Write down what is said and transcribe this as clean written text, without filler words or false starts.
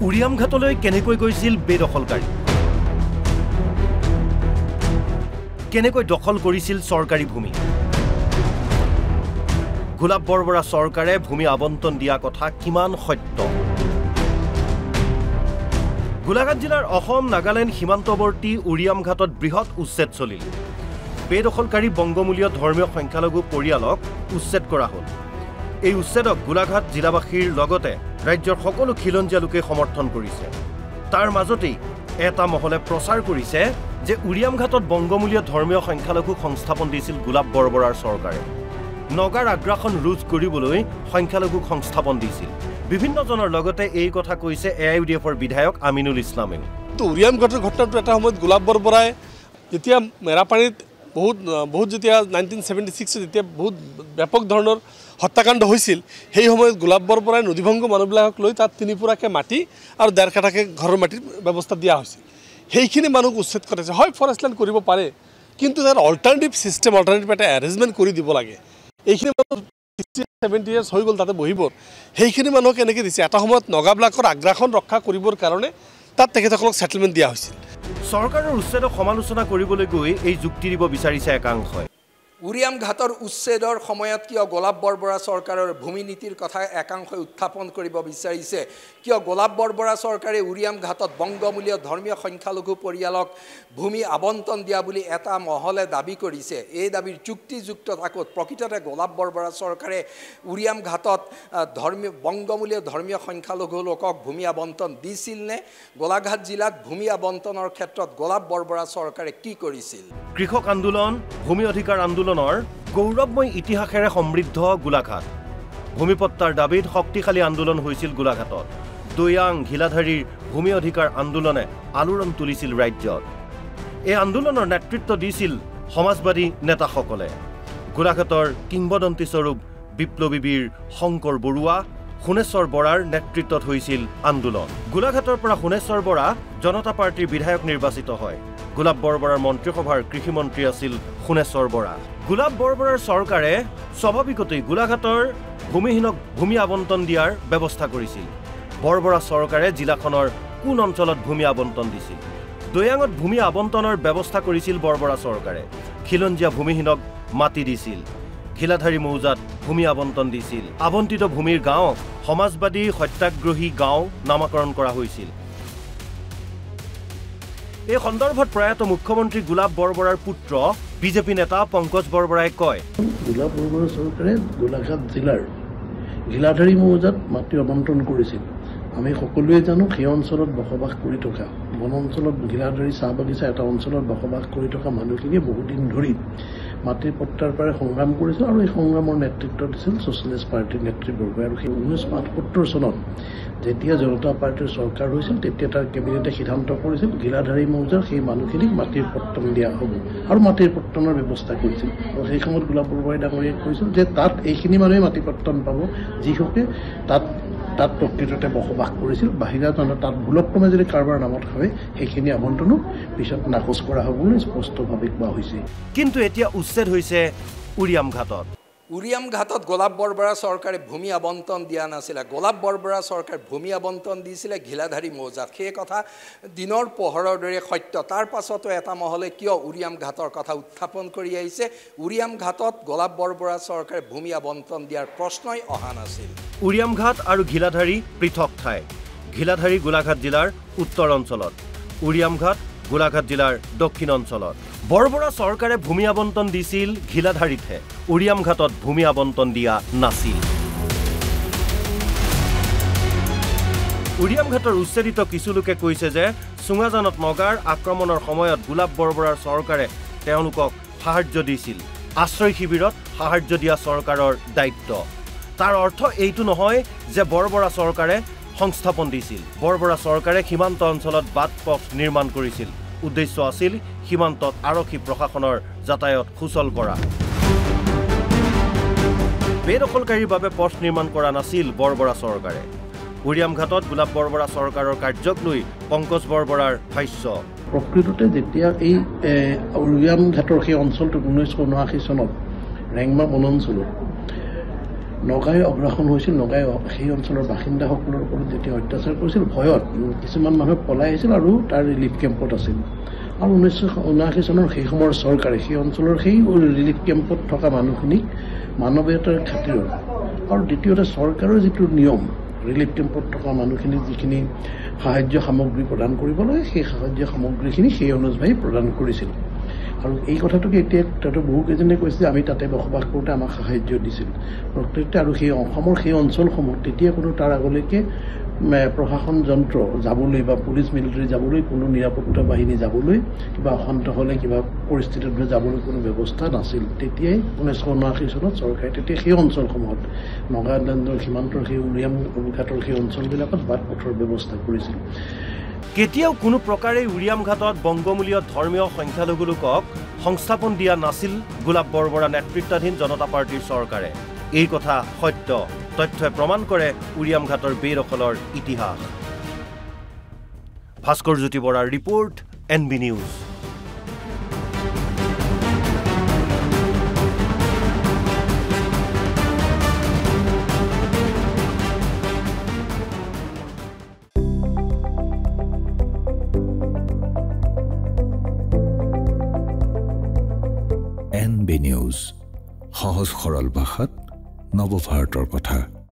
উৰিয়াম ঘাটলৈ কেনেকৈ গৈছিল বেদখলকাৰী কেনেকৈ দখল কৰিছিল চৰকাৰী ভূমি গোলাপ বৰবৰা চৰকাৰে ভূমি আবণ্টন দিয়া কথা কিমান সত্য গোলাঘাট জিলাৰ অসম নাগালেণ্ড সীমান্তৱৰ্তী উৰিয়াম ঘাটত বৃহৎ উচ্ছেদ চলিল বেদখলকাৰী বংগমূলীয় ধৰ্মীয় সংখ্যালঘু পৰিয়ালক উচ্ছেদ কৰা হ'ল এই উচ্ছেদক গোলাঘাট জিলাবাসীৰ লগতে ৰাজ্যৰ সকলো খিলঞ্জীয়া লোকে সমৰ্থন কৰিছে তাৰ মাজতেই এটা মহলে প্ৰচাৰ কৰিছে যে উৰিয়াম ঘাটত বংগমূলীয় ধৰ্মীয় সংখ্যালঘুক সংস্থাপন দিছিল গোলাপ বৰবৰাৰ চৰকাৰে নগাৰ আগ্ৰাসন ৰোধ কৰিবলৈ সংখ্যালঘুক সংস্থাপন দিছিল বিভিন্নজনৰ লগতে এই কথা কৈছে এআইইউডিএফৰ বিধায়ক আমিনুল ইছলামে উৰিয়াম ঘাটৰ ঘটনাটো এটা সময়ত গোলাপ বৰবৰাই যেতিয়া মেৰাপানীত বহুত যেতিয়া 1976 যেতিয়া বহুত ব্যাপক ধৰণৰ হত্যাকাণ্ড হৈছিল সেই সময়ত গোলাপ বৰবৰাই নদীভংগ মানুহবিলাকক লৈ তাত তিনিপুৰাকে মাটি আৰু 1.5 কাঠাকে ঘৰৰ মাটিৰ ব্যৱস্থা দিয়া হৈছিল সেইখিনি মানুহক উচ্ছেদ কৰিছে হয় ফৰেষ্ট ল্যান্ড কৰিব পাৰে কিন্তু তাৰ অল্টাৰনেটিভ সিস্টেম অল্টাৰনেটিভ এটা এৰেঞ্জমেণ্ট কৰি দিব লাগে এইখিনি মানুহ 70 ইয়াৰ্স হৈ গ'ল তাতে বহিব সেইখিনি মানুহক এনেকৈ দিছে এটা সময়ত নগাবিলাকৰ আগ্ৰাসন ৰক্ষা কৰিবৰ কাৰণে তাত তেখেতসকলক সেটেলমেণ্ট দিয়া হৈছিল চৰকাৰৰ উচ্ছেদক সমালোচনা কৰিবলৈ গৈ এই যুক্তি দিব বিচাৰিছে একাংশই উৰিয়াম ঘাটৰ উচ্ছেদৰ সময়ত কিয় গোলাপ বৰবৰা চৰকাৰৰ ভূমি নীতিৰ কথা একাংশই উত্থাপন কৰিব বিচাৰিছে কিয় গোলাপ বৰবৰা চৰকাৰে উৰিয়াম ঘাটত বংগমূলীয় ধৰ্মীয় সংখ্যালঘু পৰিয়ালক ভূমি আবণ্টন দিয়া বুলি এটা মহলে দাবী কৰিছে এই দাবীৰ যুক্তিযুক্ত থাকত প্ৰকৃততে গোলাপ বৰবৰা চৰকাৰে উৰিয়াম ঘাটত বংগমূলীয় ধৰ্মীয় সংখ্যালঘু লোকক ভূমি আবণ্টন দিছিল নে গোলাঘাট জিলাত ভূমি আবণ্টনৰ ক্ষেত্ৰত গোলাপ বৰবৰা চৰকাৰে কি কৰিছিল কৃষক আন্দোলন ভূমি অধিকাৰ আন্দোলনৰ গৌৰৱময় ইতিহাসেৰে সমৃদ্ধ গোলাঘাট ভূমিপট্টাৰ দাবীত শক্তিশালী আন্দোলন হৈছিল গোলাঘাটত দৈয়াং ঘিলাধাৰীৰ ভূমি অধিকাৰ আন্দোলনে আলোড়ন তুলিছিল ৰাজ্যত এই আন্দোলনৰ নেতৃত্ব দিছিল সমাজবাদী নেতাসকলে গোলাঘাটৰ কিংবদন্তি স্বৰূপ বিপ্লৱী বীৰ শংকৰ বৰুৱা শুনেশ্বৰ বৰাৰ নেতৃত্বত হৈছিল আন্দোলন গোলাঘাটৰ পৰা শুনেশ্বৰ বৰা জনতা পাৰ্টিৰ বিধায়ক নিৰ্বাচিত হয় গোলাপ বৰবৰাৰ মন্ত্ৰীসভাৰ কৃষি মন্ত্ৰী আছিল শুনেশ্বৰ বৰা গোলাপ বৰবৰাৰ চৰকাৰে স্বাভাৱিকতেই গোলাঘাটৰ ভূমিহীনক ভূমি আবণ্টন দিয়াৰ ব্যৱস্থা কৰিছিল বৰবৰা চৰকাৰে জিলাখনৰ কোন অঞ্চলত ভূমি আবণ্টন দিছিল দৈয়াঙত ভূমি আবণ্টনৰ ব্যৱস্থা কৰিছিল বৰবৰা চৰকাৰে খিলঞ্জীয়া ভূমিহীনক মাটি দিছিল ঘিলাধাৰী মৌজাত ভূমি আবণ্টন দিছিল আবণ্টিত ভূমিৰ গাঁৱক সমাজবাদী সত্যাগ্ৰহী গাঁও নামাকৰণ কৰা হৈছিল এই সন্দৰ্ভত প্ৰয়াত মুখ্যমন্ত্ৰী গোলাপ বৰবৰাৰ পুত্ৰ বিজেপি নেতা পংকজ বৰবৰাই কয় গোলাপ বৰবৰা চৰকাৰে গোলাঘাট জিলাৰ ঘিলাধাৰী মৌজাত মাটি আবণ্টন কৰিছিল আমি সকলোৱে জানো সেই অঞ্চলত বসবাস কৰি থকা বন অঞ্চলত ঘিলাধাৰী চাহ বাগিচা এটা অঞ্চলত বসবাস কৰি থকা মানুহখিনিয়ে বহুদিন ধৰি মাটিৰ পট্টাৰ পৰা সংগ্ৰাম কৰিছিল আৰু এই সংগ্ৰামৰ নেতৃত্ব দিছিল ছ'চিয়েলিষ্ট পাৰ্টিৰ নেতৃবৰ্গই আৰু সেই 1975 চনত যেতিয়া জনতা পাৰ্টিৰ চৰকাৰ হৈছিল তেতিয়া তাৰ কেবিনেটে সিদ্ধান্ত কৰিছিল ঘিলাধাৰী মৌজাৰ সেই মানুহখিনিক মাটিৰ পট্টন দিয়া হ'ব আৰু মাটিৰ পট্টনৰ ব্যৱস্থা কৰিছিল আৰু সেই সময়ত গোলাপ বৰবৰাই ডাঙৰীয়াই কৈছিল যে তাত এইখিনি মানুহে মাটি পট্টন পাব যিসকলে তাত প্ৰকৃততে বসবাস কৰিছিল বাহিৰা তাত ভুলক্ৰমে যদি কাৰোবাৰ নামত হয় সেইখিনি আবণ্টনো পিছত নাকচ কৰা হ'ব বুলি স্পষ্টভাৱে কোৱা হৈছে কিন্তু এতিয়া উচ্ছেদ হৈছে উৰিয়াম ঘাটত গোলাপ বৰবৰা চৰকাৰে ভূমি আবণ্টন দিয়া নাছিলে গোলাপ বৰবৰা চৰকাৰে ভূমি আবণ্টন দিছিলে ঘিলাধাৰী মৌজাত সেই কথা দিনৰ পোহৰৰ দৰে সত্য তাৰ পাছতো এটা মহলে কিয় উৰিয়াম ঘাটৰ কথা উত্থাপন কৰি আহিছে উৰিয়াম ঘাটত গোলাপ বৰবৰা চৰকাৰে ভূমি আবণ্টন দিয়াৰ প্ৰশ্নই অহা নাছিল উৰিয়াম ঘাট আৰু ঘিলাধাৰী পৃথক ঠাই ঘিলাধাৰী গোলাঘাট জিলাৰ উত্তৰ অঞ্চলত উৰিয়াম ঘাট গোলাঘাট জিলাৰ দক্ষিণ অঞ্চলত বৰবৰা চৰকাৰে ভূমি আবণ্টন দিছিল ঘিলাধাৰীতহে উৰিয়াম ঘাটত ভূমি আবণ্টন দিয়া নাছিল উৰিয়াম ঘাটৰ উচ্ছেদিত কিছু লোকে কৈছে যে চুঙাজানত নগাৰ আক্ৰমণৰ সময়ত গোলাপ বৰবৰাৰ চৰকাৰে তেওঁলোকক সাহায্য দিছিল আশ্ৰয় শিবিৰত সাহায্য দিয়া চৰকাৰৰ দায়িত্ব তাৰ অৰ্থ এইটো নহয় যে বৰবৰা চৰকাৰে সংস্থাপন দিছিল বৰবৰা চৰকাৰে সীমান্ত অঞ্চলত বাট পথ নিৰ্মাণ কৰিছিল উদ্দেশ্য আছিল সীমান্তত আৰক্ষী প্ৰশাসনৰ যাতায়াত সুচল কৰা বেদখলকাৰীৰ বাবে পথ নিৰ্মাণ কৰা নাছিল বৰবৰা চৰকাৰে উৰিয়াম ঘাটত গোলাপ বৰবৰা চৰকাৰৰ কাৰ্যক লৈ পংকজ বৰবৰাৰ ভাষ্য প্ৰকৃততে যেতিয়া এই উৰিয়াম ঘাটৰ সেই অঞ্চলটো 1979 চনত ৰেংমা বনাঞ্চলত নগাই অগ্ৰাসন হৈছিল। নগাই সেই অঞ্চলৰ বাসিন্দাসকলৰ ওপৰত যেতিয়া অত্যাচাৰ কৰিছিল, ভয়ত কিছুমান মানুহ পলাই আহিছিল আৰু তাৰ ৰিলিফ কেম্পত আছিল। আৰু 1979 চনৰ সেই সময়ৰ চৰকাৰে সেই অঞ্চলৰ সেই ৰিলিফ কেম্পত থকা মানুহখিনিক মানৱীয়তাৰ খাতিৰত আৰু দ্বিতীয়তে চৰকাৰৰ যিটো নিয়ম, ৰিলিফ কেম্পত থকা মানুহখিনিক যিখিনি সাহায্য সামগ্ৰী প্ৰদান কৰিব লাগে, সেই সাহায্য সামগ্ৰীখিনি সেই অনুযায়ী প্ৰদান কৰিছিল। আৰু এই কথাটোকে এতিয়া তাতে বহুকেইজনে কৈছে যে আমি তাতে বসবাস কৰোঁতে আমাক সাহায্য দিছিল প্ৰত্যেকতে। আৰু সেই অসমৰ সেই অঞ্চলসমূহ তেতিয়া কোনো তাৰ আগলৈকে প্ৰশাসন যন্ত্ৰ যাবলৈ বা পুলিচ মিলিটাৰী যাবলৈ, কোনো নিৰাপত্তা বাহিনী যাবলৈ, কিবা অশান্ত হ'লে কিবা পৰিস্থিতিত যাবলৈ কোনো ব্যৱস্থা নাছিল। তেতিয়াই 1979 চনত চৰকাৰে তেতিয়া সেই অঞ্চলসমূহত নগালেণ্ডৰ সীমান্তৰ সেই উৰিয়াম ঘাটৰ সেই অঞ্চলবিলাকত বাট পথৰ ব্যৱস্থা কৰিছিল। কেতিয়াও কোনো প্ৰকাৰে উৰিয়াম ঘাটত বংগমূলীয় ধৰ্মীয় সংখ্যালঘু লোকক সংস্থাপন দিয়া নাছিল গোলাপ বৰবৰা নেতৃত্বাধীন জনতা পাৰ্টিৰ চৰকাৰে। এই কথা সত্য। তথ্যই প্ৰমাণ কৰে উৰিয়াম ঘাটৰ বেদখলৰ ইতিহাস। ভাস্কৰ জ্যোতি বৰাৰ report, NB news. NB news, সহজ সৰল ভাষাত নৱভাৰতৰ কথা।